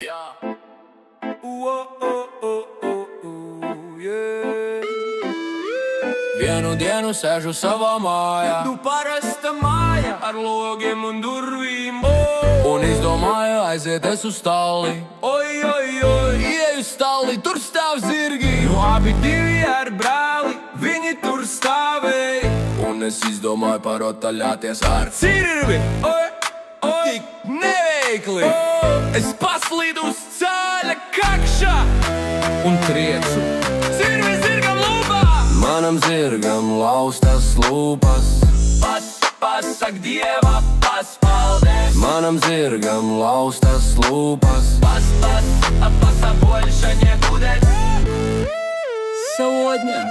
Yeah. Yeah. Vienu dienu sēžu savā mājā, Parasta māja ar logiem un durvīm, un izdomāju aiziet es uz stalli. Oi, oi, oi, Ieju stalli, tur stāv zirgi, abi divi ar brāli, viņi tur stāvēja. un es izdomāju parotaļāties ar Cirvi, oi, oi, tik neveikli. es paslīdu uz ceļa kakšā Un triecu Cirvi zirgam lūpā. manam zirgam laustas lūpas. Pasak Dieva, paldies. Manam zirgam laustas lūpas. Pasa больше не будет. Сегодня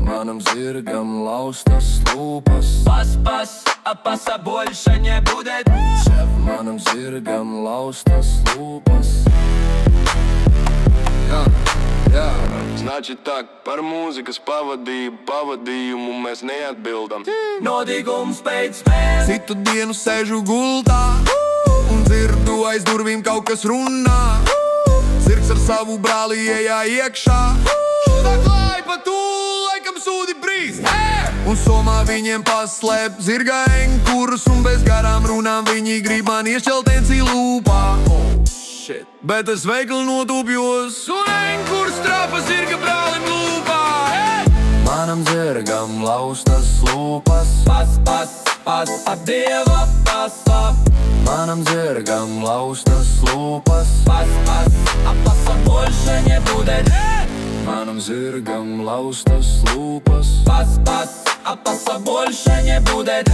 Manam zirgam laustas lūpas. Pasa больше не будет. Manam zirgam laustas lūpas. Jā. Значит так, par mūzikas pavadījumu mēs neatbildam. Nodīgums pēc spēles. Citu dienu sēžu gultā un dzirdu aiz durvīm kaut kas runā. Zirgs ar savu brāli iejā iekšā. Šūdā klāj pa tūlu, laikam sūdi brīz. Un somā viņiem paslēp zirga enkurus, un bez garām runām viņi grib man iešķelt ensī lūpā. Bet es veikli notūpjos, un enkurs trāpa zirga brālim lūpā. Manam zirgam laustas lūpas. Ap Dieva pasa. Manam zirgam laustas lūpas. Pasa больше не будет. Manam zirgam laustas lūpas. Pasa больше не будет.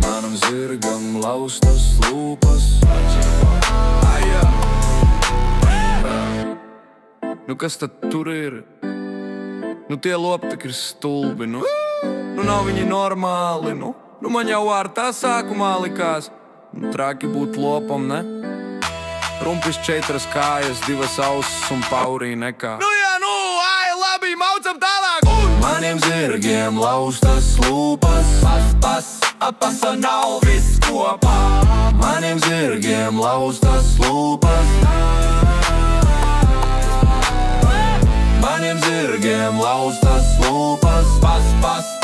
Manam zirgam laustas lūpas. Nu kas tad tur ir? Nu tie lopi tak ir stulbi, nu nav viņi normāli, nu man jau ar tā sākumā likās. Traki būt lopam, ne? Rumpis 4 kājas, 2 ausis un paurī nekā. Nu jā, labi, maucam tālāk! Maniem zirgiem laustas lūpas. Pasa nav viss kopā. Maniem zirgiem laustas lūpas. Maniem zirgiem laustas lūpas. Pas